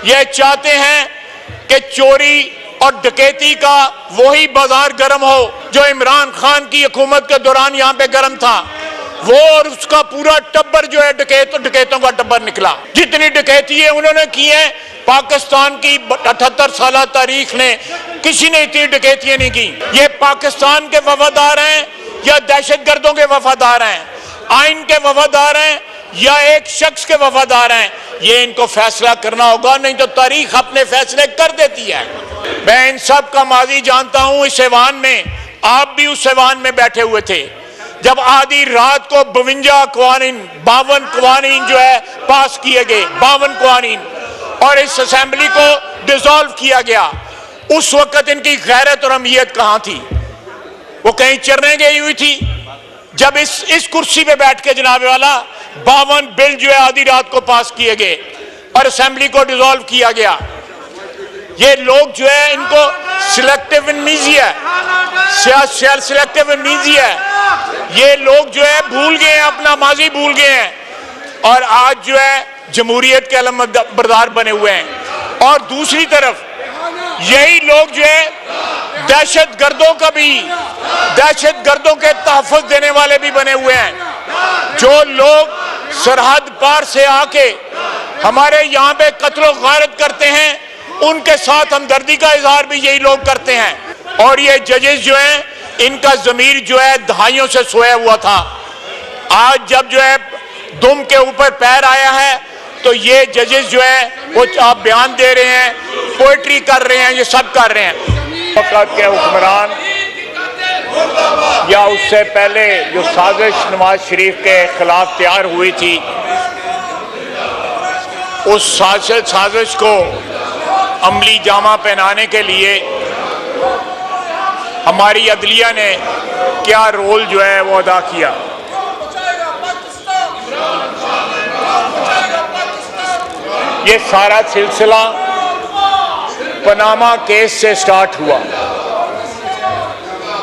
ये चाहते हैं कि चोरी और डकैती का वही बाजार गर्म हो जो इमरान खान की हुकूमत के दौरान यहाँ पे गर्म था। वो और उसका पूरा टब्बर जो है डकैतों का टब्बर निकला। जितनी डकैती है उन्होंने की है, पाकिस्तान की 78 साल तारीख ने किसी ने इतनी डकैतियां नहीं की। ये पाकिस्तान के वफादार हैं या दहशतगर्दों के वफादार हैं, आइन के वफादार हैं या एक शख्स के वफादार हैं, ये इनको फैसला करना होगा, नहीं तो तारीख अपने फैसले कर देती है। मैं इन सब का माजी जानता हूं। इस ऐवान में आप भी उस ऐवान में बैठे हुए थे जब आधी रात को 52 कवानीन जो है पास किए गए, 52 कवानीन, और इस असेंबली को डिसॉल्व किया गया। उस वक्त इनकी गैरत और अहमियत कहां थी? वो कहीं चरने गई हुई थी? जब इस कुर्सी पे बैठ के जनाब वाला 52 बिल जो है आधी रात को पास किए गए और असेंबली को डिसॉल्व किया गया। ये लोग जो है इनको सिलेक्टिव एमनीसिया है, सिलेक्टिव एमनीसिया है। ये लोग जो है भूल गए हैं, अपना माजी भूल गए हैं और आज जो है जमहूरियत के अलम बरदार बने हुए हैं। और दूसरी तरफ यही लोग जो है दहशतगर्दों के तहफ़्फ़ुज़ देने वाले भी बने हुए हैं। जो लोग सरहद पार से आके हमारे यहाँ पे कत्ल गारत करते हैं, उनके साथ हमदर्दी का इजहार भी यही लोग करते हैं। और ये जजेस जो हैं, इनका ज़मीर जो है दहाइयों से सोया हुआ था। आज जब जो है दुम के ऊपर पैर आया है तो ये जजेस जो है वो आप बयान दे रहे हैं, पोइट्री कर रहे हैं, ये सब कर रहे हैं। वक़्त के हुक्मरान या उससे पहले जो साजिश नवाज शरीफ के खिलाफ तैयार हुई थी, उस साजिश को अमली जामा पहनाने के लिए हमारी अदलिया ने क्या रोल जो है वो अदा किया। ये सारा सिलसिला पनामा केस से स्टार्ट हुआ।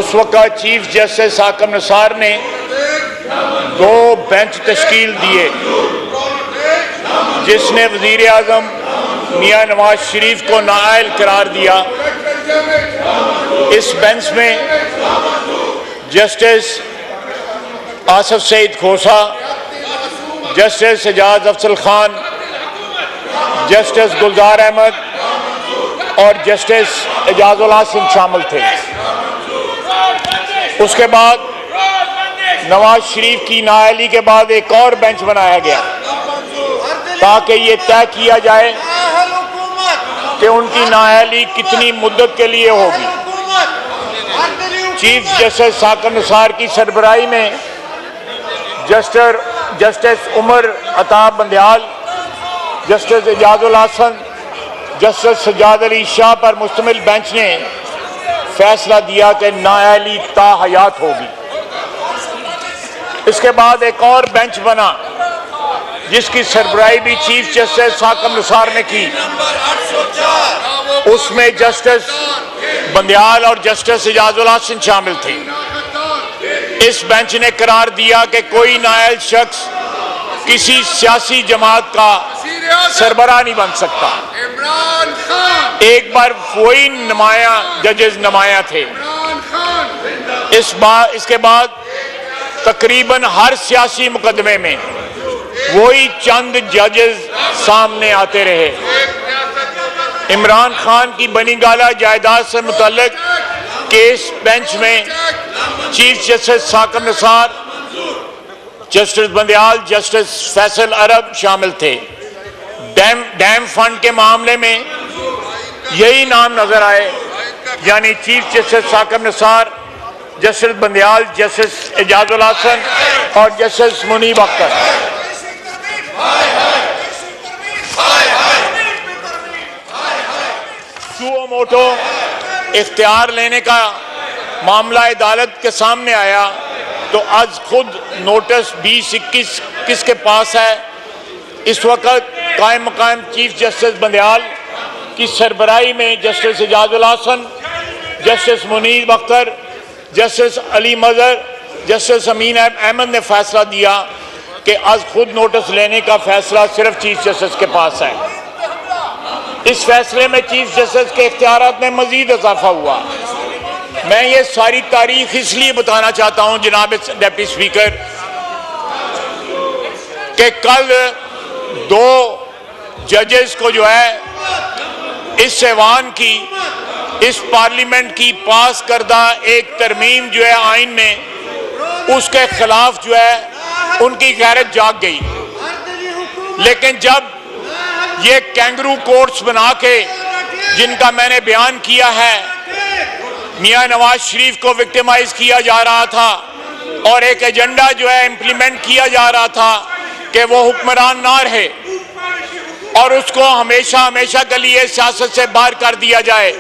उस वक्त चीफ जस्टिस हाकिम निसार ने 2 बेंच तश्कील दिए, जिसने वजीर आज़म मियां नवाज शरीफ को नाअहल करार दिया। इस बेंच में जस्टिस आसिफ सईद खोसा, जस्टिस एजाज अफजल खान, जस्टिस गुलजार अहमद और जस्टिस एजाजुल हसन शामिल थे। उसके बाद नवाज शरीफ की नाअहली के बाद एक और बेंच बनाया गया ताकि ये तय किया जाए कि उनकी नाअहली कितनी मुद्दत के लिए होगी। चीफ जस्टिस हाकिम निसार की सरबराही में justice Umar Ata Bandial, justice Ijazul Ahsan, justice Sajjad Ali Shah पर मुश्तमिल बेंच ने फैसला दिया कि नाअहली ताहयात होगी। इसके बाद एक और बेंच बना जिसकी सरबराही भी चीफ जस्टिस हाकिम निसार ने की। उसमें जस्टिस बंदयाल और जस्टिस एजाजुल हसन शामिल थे। इस बेंच ने करार दिया कि कोई नाअहल शख्स किसी सियासी जमात का सरबराह नहीं बन सकता। एक बार वही जजेस नुमाया थे। इसके बाद तकरीबन हर सियासी मुकदमे में वही चंद जजेस सामने आते रहे। इमरान खान की बनी गाला जायदाद से मुतल्लिक केस बेंच में chief justice Hakim Nisar, justice Bandial, justice Faisal अरब शामिल थे। डैम फंड के मामले में यही नाम नजर आए, यानी chief justice Hakim Nisar, justice Bandial, justice Ijazul Hasan और justice Munib Akhtar. Suo motu इख्तियार लेने का मामला अदालत के सामने आया तो आज खुद नोटिस 20-21 किसके पास है। इस वक्त कायम मकाम चीफ जस्टिस बंदयाल की सरबराही में justice Ijazul Ahsan, justice Munib Akhtar, justice Ali Mazhar, justice Amin Ahmad ने फैसला दिया कि आज खुद नोटिस लेने का फैसला सिर्फ चीफ जस्टिस के पास है। इस फैसले में चीफ जस्टिस के इख्तियारात में मजीद इजाफा हुआ। मैं ये सारी तारीख इसलिए बताना चाहता हूं जनाब डिप्टी स्पीकर कि कल 2 जजेस को जो है इस ऐवान की, इस पार्लियामेंट की पास करदा एक तरमीम जो है आइन में, उसके खिलाफ जो है उनकी गैरत जाग गई। लेकिन जब ये कैंगरू कोर्ट्स बना के, जिनका मैंने बयान किया है, मियां नवाज शरीफ को विक्टिमाइज किया जा रहा था और एक एजेंडा जो है इंप्लीमेंट किया जा रहा था कि वो हुक्मरान ना रहे और उसको हमेशा हमेशा के लिए सियासत से बाहर कर दिया जाए,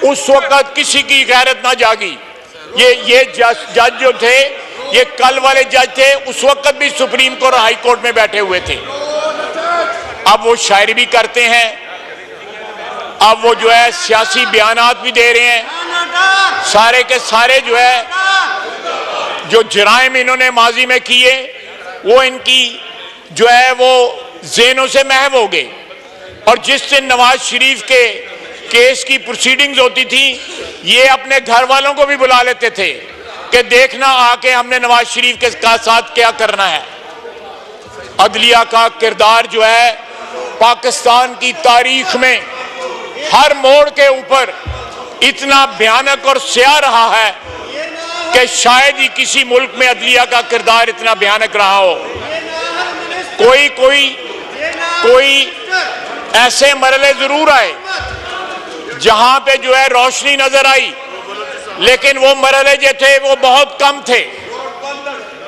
उस वक्त किसी की गैरत ना जागी। ये जज जो थे, ये कल वाले जज थे, उस वक्त भी सुप्रीम कोर्ट और हाई कोर्ट में बैठे हुए थे। अब वो शायरी भी करते हैं, अब वो जो है सियासी बयानात भी दे रहे हैं। सारे के सारे जो है जो जराइम इन्होंने माजी में किए वो इनकी जो है वो ज़हनों से महव हो गए। और जिस दिन नवाज शरीफ के केस की प्रोसीडिंग्स होती थी, ये अपने घर वालों को भी बुला लेते थे कि देखना आके हमने नवाज शरीफ के साथ क्या करना है। अदलिया का किरदार जो है पाकिस्तान की तारीख में हर मोड़ के ऊपर इतना भयानक और स्याह रहा है कि शायद ही किसी मुल्क में अदलिया का किरदार इतना भयानक रहा हो। कोई ऐसे मरले जरूर आए जहां पे जो है रोशनी नजर आई, लेकिन वो मरले जो थे वो बहुत कम थे।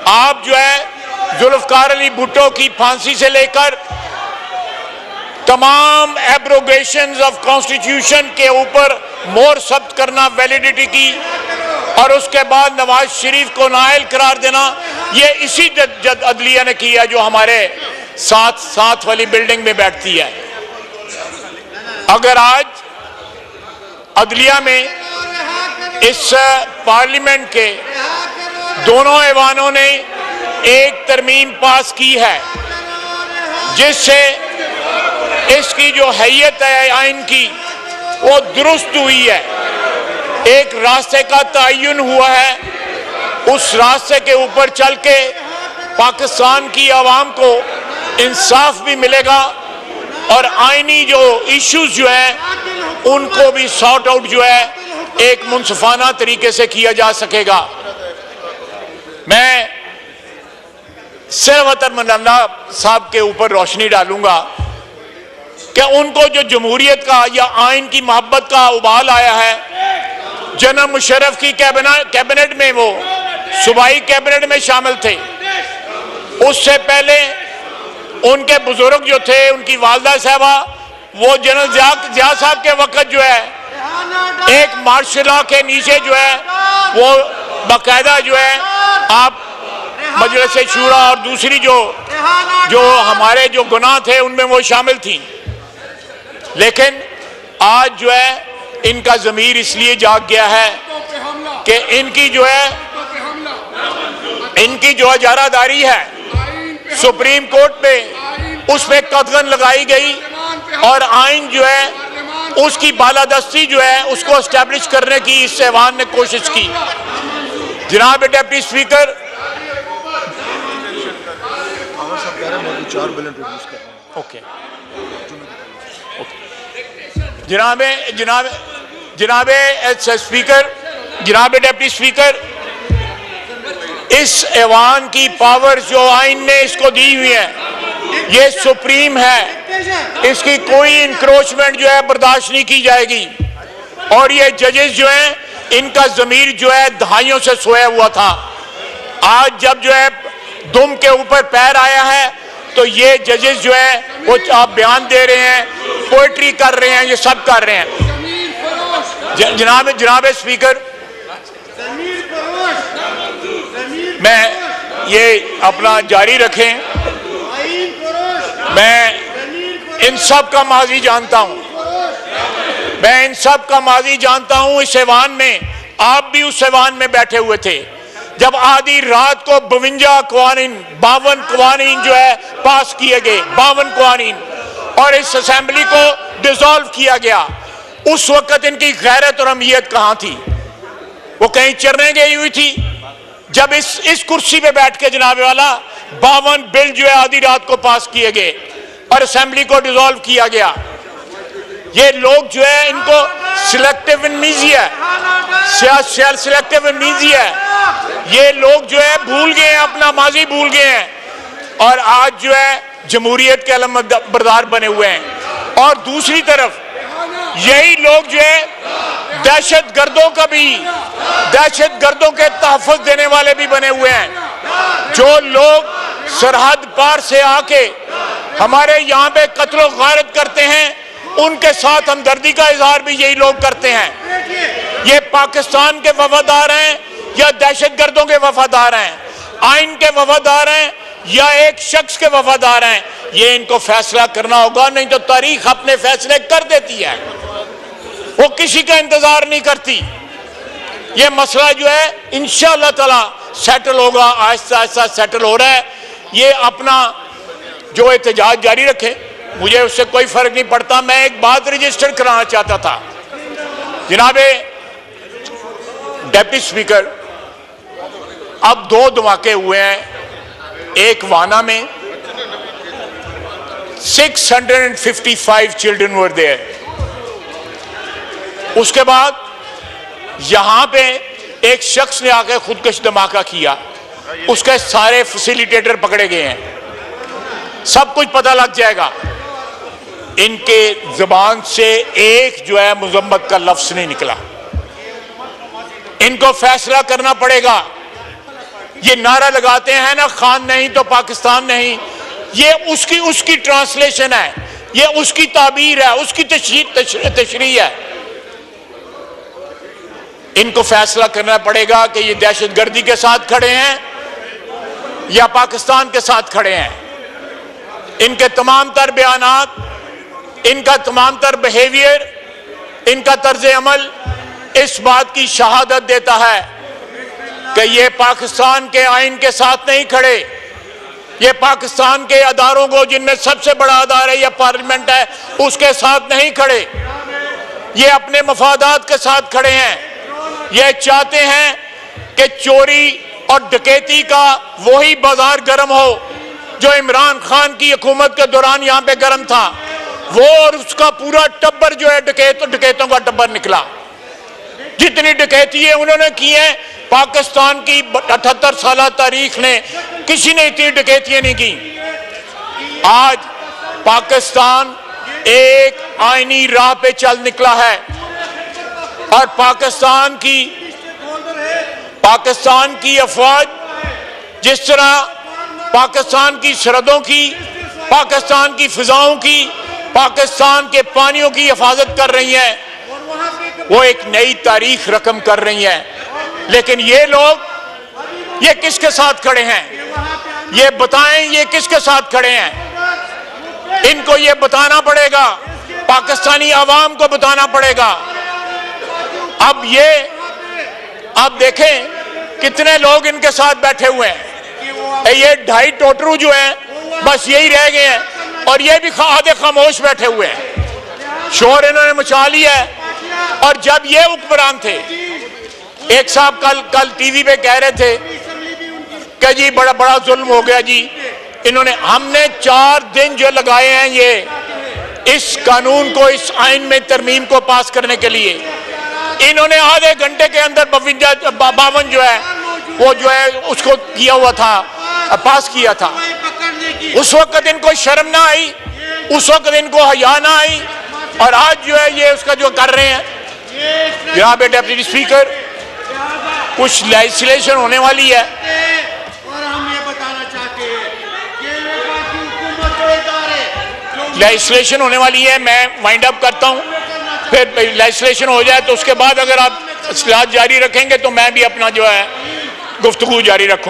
आप जो है जुल्फकार अली भुट्टो की फांसी से लेकर तमाम एब्रोगेशंस ऑफ कॉन्स्टिट्यूशन के ऊपर मोहर सब्त करना, वैलिडिटी की, और उसके बाद नवाज शरीफ को नाअहल करार देना, ये इसी अदलिया ने किया जो हमारे साथ वाली बिल्डिंग में बैठती है। अगर आज अदलिया में इस पार्लियामेंट के दोनों ऐवानों ने एक तरमीम पास की है जिससे इसकी जो हैयत है आइन की वो दुरुस्त हुई है, एक रास्ते का तयन हुआ है, उस रास्ते के ऊपर चल के पाकिस्तान की आवाम को इंसाफ भी मिलेगा और आईनी जो इश्यूज जो है उनको भी सॉर्ट आउट जो है एक मुनसिफाना तरीके से किया जा सकेगा। मैं सिर्फ अतर मन्ना साहब के ऊपर रोशनी डालूंगा कि उनको जो जमहूरियत का या आइन की मोहब्बत का उबाल आया है, जनरल मुशर्रफ की कैबिनेट में वो सूबाई कैबिनेट में शामिल थे। उससे पहले उनके बुजुर्ग जो थे, उनकी वालदा साहबा, वो जनरल जिया साहब के वक्त जो है एक मार्शल लॉ के नीचे जो है वो बाकायदा जो है आप मजलिस शूरा और दूसरी जो हमारे जो गुनाह थे उनमें वो शामिल थी। लेकिन आज जो है इनका ज़मीर इसलिए जाग गया है कि इनकी जो इजारादारी है सुप्रीम कोर्ट में, उसमें कदगन लगाई गई और आइन जो है उसकी बालादस्ती जो है उसको एस्टैब्लिश करने की इस ऐवान ने कोशिश की। जनाब डिप्टी स्पीकर, ओके, जनाब स्पीकर, जनाब डिप्टी स्पीकर, इस ऐवान की पावर जो आइन ने इसको दी हुई है ये सुप्रीम है, इसकी कोई इंक्रोचमेंट जो है बर्दाश्त नहीं की जाएगी। और ये जजेस जो हैं इनका ज़मीर जो है दहाइयों से सोया हुआ था, आज जब जो है दुम के ऊपर पैर आया है तो ये जजेस जो है वो आप बयान दे रहे हैं, पोएट्री कर रहे हैं, ये सब कर रहे हैं। जनाब स्पीकर, मैं ये अपना जारी रखें, मैं इन सब का माजी जानता हूं, मैं इन सब का माजी जानता हूं। इस ऐवान में आप भी उस ऐवान में बैठे हुए थे जब आधी रात को 52 कवानीन जो है पास किए गए, 52 कवानीन, और इस असेंबली को डिसॉल्व किया गया, उस वक्त इनकी गैरत और अहमियत कहां थी? वो कहीं चरने गई हुई थी? जब इस कुर्सी पे बैठ के जनाब वाला 52 बिल जो है आधी रात को पास किए गए और असेंबली को डिसॉल्व किया गया। ये लोग जो है इनको सिलेक्टिव एमनीसिया है, सिलेक्टिव एमनीसिया है। ये लोग जो है भूल गए हैं, अपना माजी भूल गए हैं और आज जो है जमहूरियत के अलम बरदार बने हुए हैं। और दूसरी तरफ यही लोग जो है दहशत गर्दों का भी, दहशत गर्दों के तहफ़्फ़ुज़ देने वाले भी बने हुए हैं। जो लोग सरहद पार से आके हमारे यहाँ पे कत्ल गारत करते हैं, उनके साथ हमदर्दी का इजहार भी यही लोग करते हैं। ये पाकिस्तान के वफादार हैं या दहशत गर्दों के वफादार हैं, आइन के वफादार हैं या एक शख्स के वफादार हैं, ये इनको फैसला करना होगा। नहीं तो तारीख अपने फैसले कर देती है, वो किसी का इंतजार नहीं करती। ये मसला जो है इंशाअल्लाह ताला सेटल होगा, आहिस्ता आहिस्ता सेटल हो रहा है। ये अपना जो एहतजाज जारी रखे, मुझे उससे कोई फर्क नहीं पड़ता। मैं एक बात रजिस्टर कराना चाहता था, जनाबे डिप्टी स्पीकर, अब 2 धमाके हुए हैं। एक वाना में 655 चिल्ड्रन वर देयर। उसके बाद यहां पे एक शख्स ने आकर खुदकश धमाका किया, उसके सारे फैसिलिटेटर पकड़े गए हैं। सब कुछ पता लग जाएगा। इनके जुबान से एक जो है मुजम्मत का लफ्ज नहीं निकला। इनको फैसला करना पड़ेगा। ये नारा लगाते हैं ना, खान नहीं तो पाकिस्तान नहीं, ये उसकी ट्रांसलेशन है, ये उसकी ताबीर है, उसकी तशरीह है। इनको फैसला करना पड़ेगा कि ये दहशतगर्दी के साथ खड़े हैं या पाकिस्तान के साथ खड़े हैं। इनके तमाम तर बयानात, इनका तमाम तर बिहेवियर, इनका तर्ज अमल इस बात की शहादत देता है कि ये पाकिस्तान के आइन के साथ नहीं खड़े, ये पाकिस्तान के अदारों को, जिनमें सबसे बड़ा अदार है या पार्लियामेंट है, उसके साथ नहीं खड़े। ये अपने मफादात के साथ खड़े हैं। ये चाहते हैं कि चोरी और डकैती का वही बाजार गर्म हो जो इमरान खान की हुकूमत के दौरान यहां पे गर्म था। वो और उसका पूरा टब्बर जो है डकैतों का टब्बर निकला। जितनी डकैती है उन्होंने की है, पाकिस्तान की 78 साल तारीख ने किसी ने इतनी डकैतियां नहीं की। आज पाकिस्तान एक आईनी राह पे चल निकला है और पाकिस्तान की अफवाज जिस तरह पाकिस्तान की सरहदों की, पाकिस्तान की फिजाओं की, पाकिस्तान के पानियों की हिफाजत कर रही हैं, वो एक नई तारीख रकम कर रही हैं। लेकिन ये लोग ये किसके साथ खड़े हैं? ये बताएं, ये किसके साथ खड़े हैं? इनको ये बताना पड़ेगा, पाकिस्तानी आवाम को बताना पड़ेगा। अब देखें कितने लोग इनके साथ बैठे हुए हैं। ये 2.5 टोटरू जो हैं बस यही रह गए हैं और ये भी आधे खामोश बैठे हुए हैं। शोर इन्होंने मचा लिया है। और जब ये हुक्मरान थे, एक साहब कल टीवी पे कह रहे थे कि जी बड़ा जुल्म हो गया जी, इन्होंने, हमने 4 दिन जो लगाए हैं ये इस कानून को, इस आइन में तरमीम को पास करने के लिए, इन्होंने आधे घंटे के अंदर 52 जो है वो जो है उसको किया हुआ था, पास किया था। उस वक्त इनको शर्म ना आई, उस वक्त इनको हया ना आई, और आज जो है ये उसका जो कर रहे हैं। जनाब डिप्टी स्पीकर, कुछ लेजिस्लेशन होने वाली है और हम ये बताना चाहते हैं कि लेजिस्लेशन होने वाली है। मैं वाइंड अप करता हूं, फिर लेजिस्लेशन हो जाए तो उसके बाद अगर आप इस्लाह जारी रखेंगे तो मैं भी अपना जो है गुफ्तगू जारी रखूंगा।